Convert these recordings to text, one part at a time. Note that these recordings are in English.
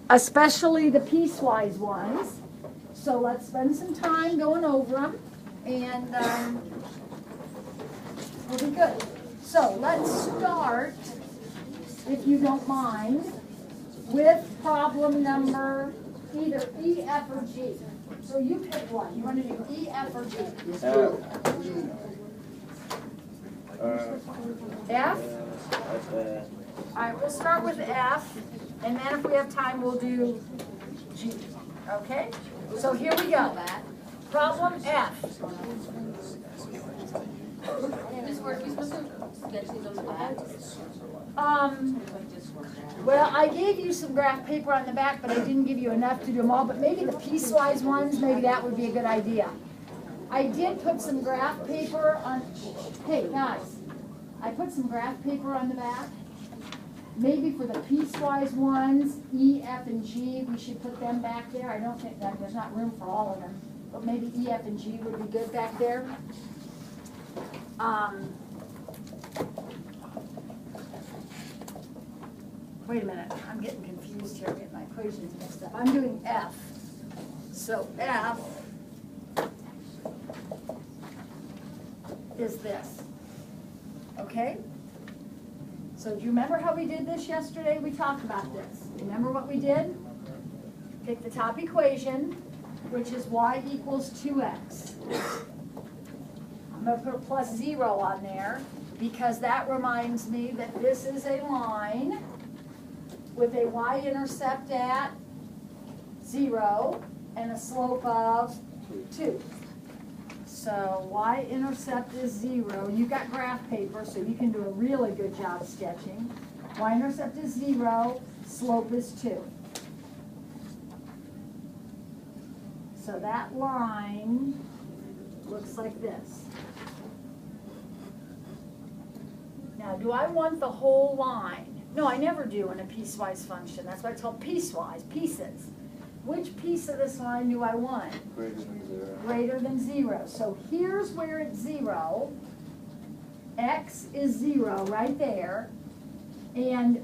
especially the piecewise ones. So let's spend some time going over them, and we'll be good. So let's start, if you don't mind, with problem number either E, F, or G. So you pick one. You want to do E, F, or G? F? All right, we'll start with F, and then if we have time, we'll do G. Okay? So here we go. Problem F. Well, I gave you some graph paper on the back, but I didn't give you enough to do them all. But maybe the piecewise ones, maybe that would be a good idea. I did put some graph paper on. Hey, guys, I put some graph paper on the back. Maybe for the piecewise ones, E, F, and G, we should put them back there. I don't think that there's not room for all of them, but maybe E, F, and G would be good back there. Wait a minute, I'm getting confused here, I'm getting my equations mixed up. I'm doing F. So F is this, okay? So do you remember how we did this yesterday? We talked about this. Remember what we did? Pick the top equation, which is y equals 2x. I'm going to put a plus 0 on there because that reminds me that this is a line with a y-intercept at 0 and a slope of 2. So y-intercept is 0. You've got graph paper, so you can do a really good job sketching. Y-intercept is 0, slope is 2. So that line looks like this. Now, do I want the whole line? No, I never do in a piecewise function. That's why it's called piecewise, pieces. Which piece of this line do I want? Greater than 0. Greater than 0. So here's where it's 0. X is 0 right there. And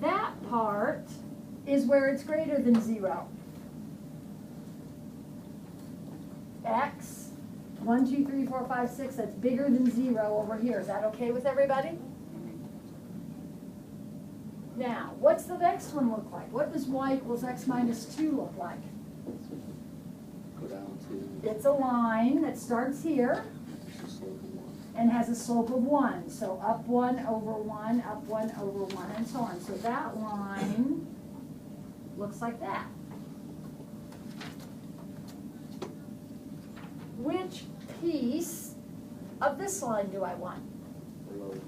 that part is where it's greater than 0. X, 1, 2, 3, 4, 5, 6, that's bigger than 0 over here. Is that okay with everybody? Now, what's the next one look like? What does y equals x minus 2 look like? Go down to It's a line that starts here and has a slope of 1. So up 1 over 1, up 1 over 1, and so on. So that line looks like that. Which piece of this line do I want? below the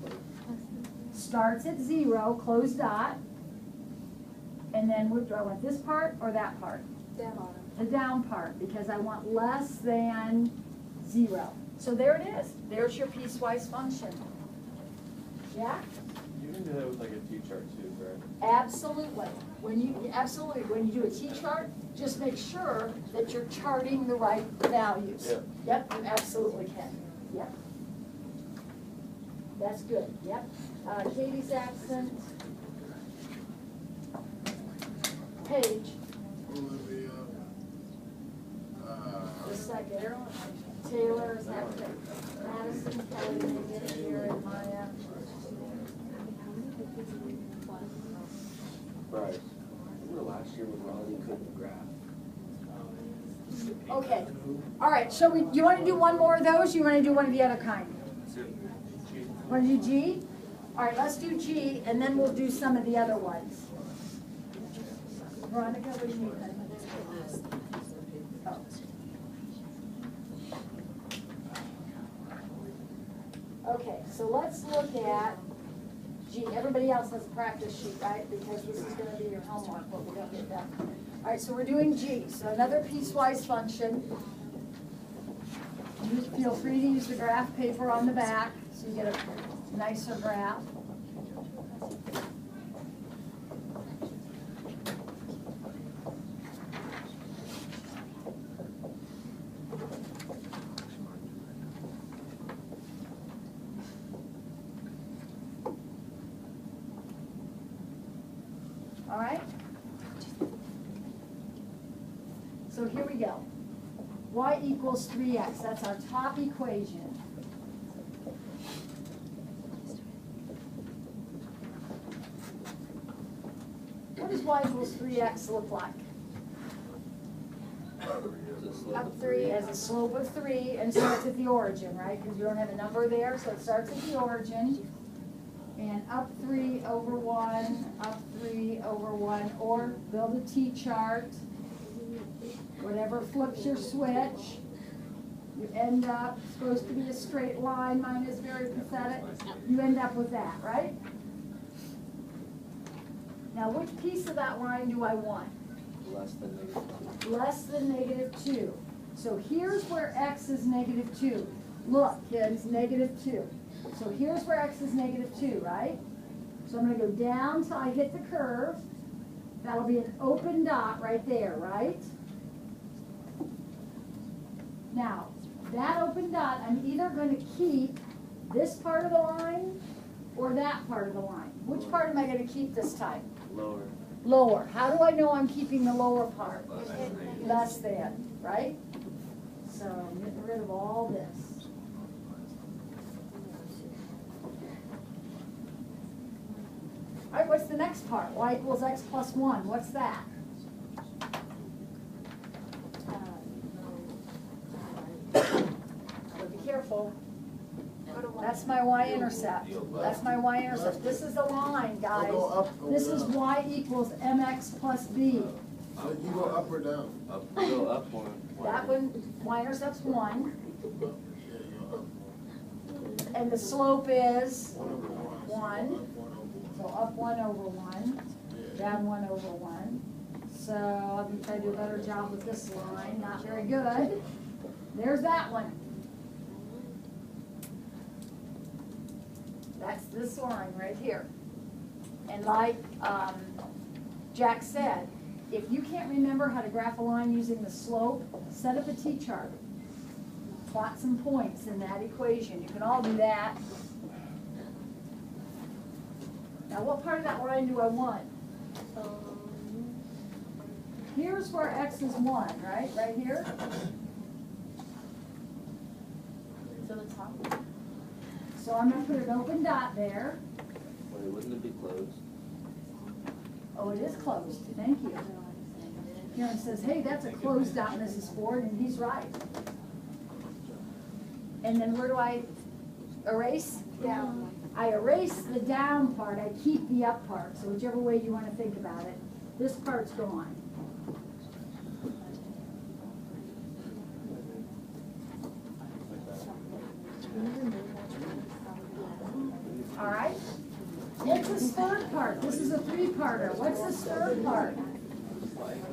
Starts at 0, closed dot, and then what do I want, this part or that part? Down. The down part, because I want less than 0. So there it is. There's your piecewise function. Yeah? You can do that with like a T-chart too, right? Absolutely. When you do a T-chart, just make sure that you're charting the right values. Yep. Yep, you absolutely can. Yep. That's good. Yep. Katie's absent. Paige. The second. Taylor is absent. Madison, Kelly, Megan, here, and Maya. Right. Remember last year when Ronnie couldn't graph? Okay. All right. So you want to do one more of those? You want to do one of the other kind? Want to do G? All right. Let's do G, and then we'll do some of the other ones. Veronica, what do you need? Oh. Okay. So let's look at G. Everybody else has a practice sheet, right? Because this is going to be your homework, what we don't get done. All right, so we're doing G. So another piecewise function. Feel free to use the graph paper on the back so you get a nicer graph. all right? So here we go. Y equals 3x, that's our top equation. What does y equals 3x look like? Up three. It has a slope of 3 and starts at the origin, right? Because you don't have a number there, so it starts at the origin. And up 3 over 1, up 3 over 1, or build a T-chart. Whatever flips your switch. You end up, supposed to be a straight line, mine is very pathetic. You end up with that, right? Now, which piece of that line do I want? Less than -2. Less than -2. So here's where x is -2. Look, kids, -2. So here's where x is -2, right? So I'm going to go down till I hit the curve. That'll be an open dot right there, right? Now, that open dot, I'm either going to keep this part of the line or that part of the line. Which part am I going to keep this time? Lower. Lower. How do I know I'm keeping the lower part? Less than, right? So I'm getting rid of all this. All right, what's the next part? Y equals x plus 1. What's that? But be careful. That's my y-intercept. That's my y-intercept. This is the line, guys. This is y equals mx plus b. So you go up or down? Up, go up one. That one, y-intercept's 1, Yeah, you're up. and the slope is 1 over 1. Up 1 over 1. So up 1 over 1, down 1 over 1. So I'm going to try to do a better job with this line. Not very good. There's that one. That's this line right here. And like Jack said, if you can't remember how to graph a line using the slope, set up a T-chart. Plot some points in that equation. You can all do that. Now, what part of that line do I want? Here's where x is 1, right? Right here. To the top. So I'm going to put an open dot there. Wait, wouldn't it be closed? Oh, it is closed. Thank you. Karen says, hey, that's a closed dot, Mrs. Ford, and he's right. And then where do I erase? Down. I erase the down part, I keep the up part. So whichever way you want to think about it, this part's gone. All right? What's this third part? This is a 3-parter. What's this third part?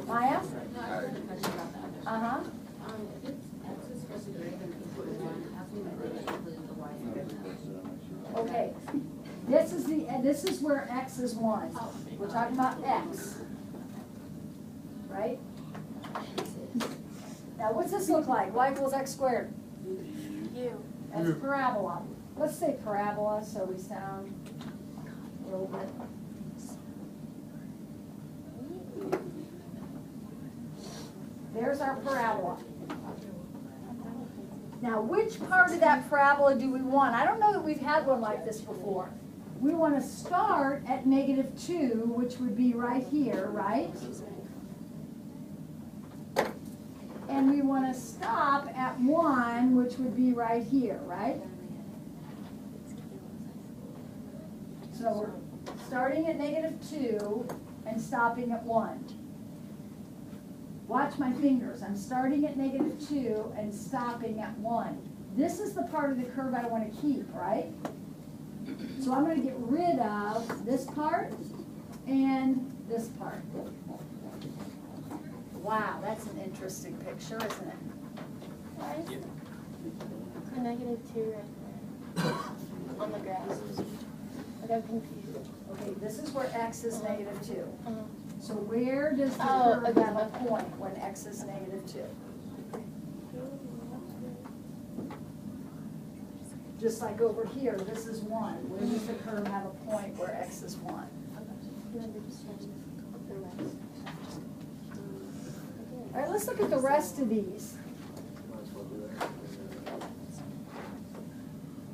Maya? Uh-huh. Okay. This is where x is 1. We're talking about x. Right? Now what's this look like? Y equals x squared. U. That's parabola. Let's say parabola so we sound a little bit. There's our parabola. Now, which part of that parabola do we want? I don't know that we've had one like this before. We want to start at -2, which would be right here, right? And we want to stop at 1, which would be right here, right? So we're starting at -2 and stopping at 1. Watch my fingers. I'm starting at -2 and stopping at 1. This is the part of the curve I want to keep, right? So I'm going to get rid of this part and this part. Wow, that's an interesting picture, isn't it? Why is it a -2 right there on the graph? Like I'm confused. Okay, this is where x is -2. Uh-huh. So where does the Oh, curve okay, have a okay. point when x is -2? Just like over here, this is 1. Where does the curve have a point where x is 1? let's look at the rest of these. Might as well do that.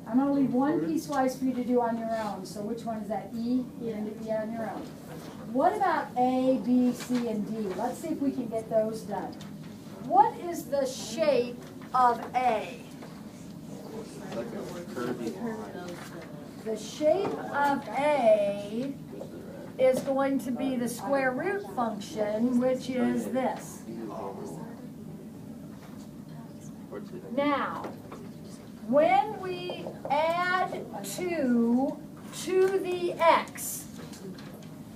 I'm gonna leave one piecewise for you to do on your own, so which one is that, E? You're Yeah. gonna do E on your own. What about A, B, C, and D? Let's see if we can get those done. What is the shape of A? It's like a curvy line. The shape of A Goes to the right. is going to be the square root function, which is this. Or two. Now, when we add 2 to the x,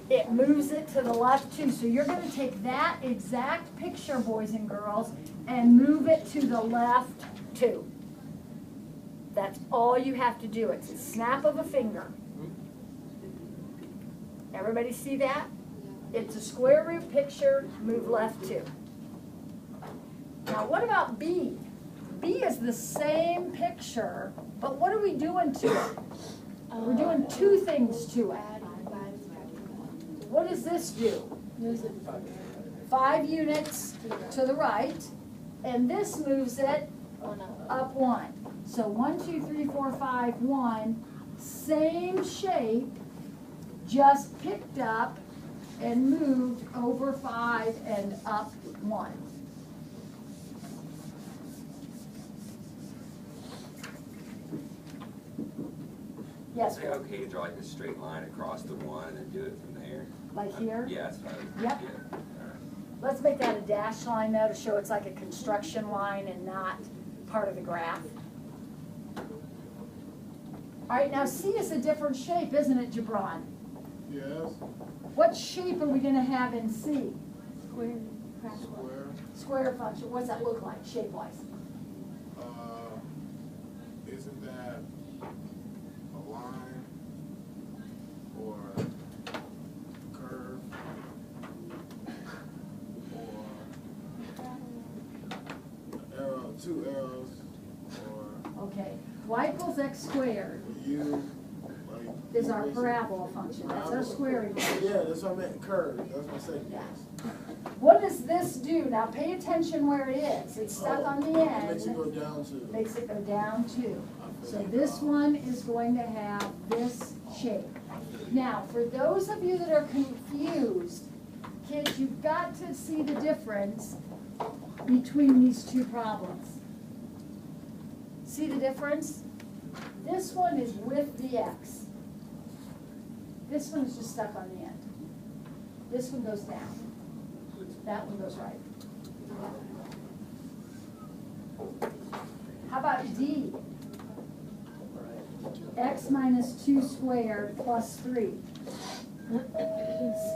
it moves it to the left 2. So you're going to take that exact picture, boys and girls, and move it to the left 2. That's all you have to do. It's a snap of a finger. Everybody see that? It's a square root picture, move left 2. Now what about B? B is the same picture, but what are we doing to it? We're doing 2 things to it. What does this do? Moves it 5 units to the right, and this moves it one up. up 1. So 1, 2, 3, 4, 5, 1, same shape, just picked up and moved over 5 and up 1. Yes, Is it okay to draw like a straight line across the one and do it from there? like here? Yeah, that's fine. Yep. Yeah. Alright. Let's make that a dashed line though to show it's like a construction line and not part of the graph. All right, now C is a different shape, isn't it, Gibran? Yes, What shape are we gonna have in C? Square. square, Square function, what's that look like, shape-wise? isn't that a line or curve or arrow, 2 arrows or Okay, y equals x squared U, like. is our parabola function, that's our squaring function. Yeah, that's what I meant, curve, that's what I said. Yeah. What does this do? Now pay attention where it is, it's stuck on the It makes it end, go down to. makes it go down too. So this one is going to have this shape. Now, for those of you that are confused, kids, you've got to see the difference between these 2 problems. See the difference? This one is with the x. This one is just stuck on the end. This one goes down. That one goes right. How about D? X minus 2 squared plus 3.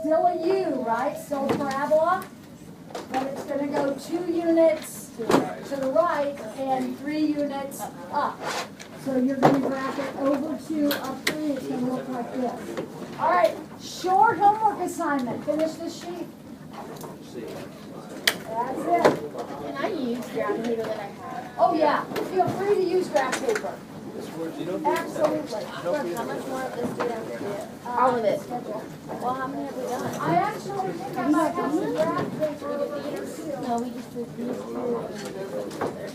Still a U, right? Still a parabola? But it's going to go 2 units to the right and 3 units up. So you're going to graph it over 2, up 3. It's going to look like this. All right, short homework assignment. Finish this sheet. See. That's it. Can I use graph paper that I have? Oh, yeah. Feel free to use graph paper. You know, Absolutely. How much more of this do we have to do? All of it. Well, how many have we done? I actually think I might have some graph paper over here too. No, we just did these 2 and then those together.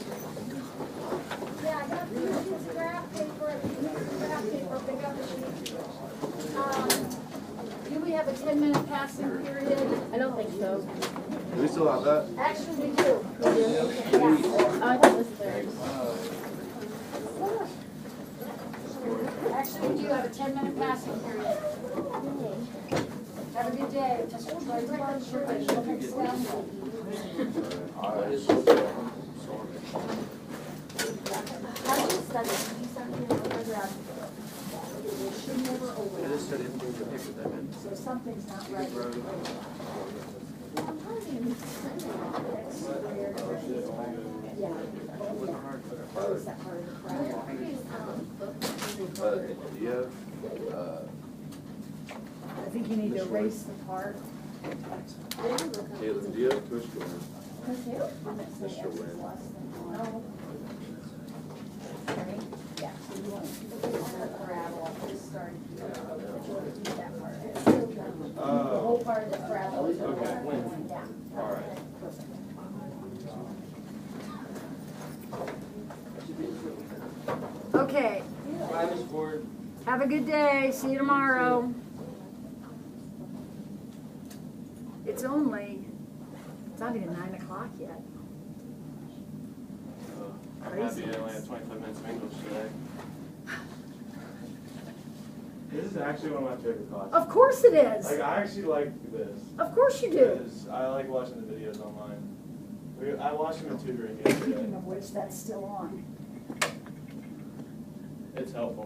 Yeah, I got 2 sheets of graph paper. If you need some graph paper, pick up a sheet. Do we have a 10-minute passing period? I don't think so. Do we still have that? Actually, we do. We do? Yeah. Oh, I thought it was theirs. Actually, we do have a 10-minute passing period. Have a good day. Just try to run sure that you don't extend. How do you study? You sent me another graph. It should never I overlap. just studied the paper that meant. So something's not right. I'm probably going to send it. X squared. Yeah. What is that part of the parabola? Do you have, I think you need to erase the part. Caleb, do you have push going? Mr. Wynn. No. Ready? Yeah, so you want to do the parabola, just start here. Do that part. The whole part of the parabola. Okay. Yeah. All right. Perfect. Okay, Bye, Miss Ford. have a good day, see you tomorrow. It's not even 9 o'clock yet. I'm happy I only had 25 minutes of English today. This is actually one of my favorite classes. Of course it is. Like, I actually like this. Of course you do. Because I like watching the videos online. I watched them in tutoring Speaking yesterday. of which, that's still on. It's helpful.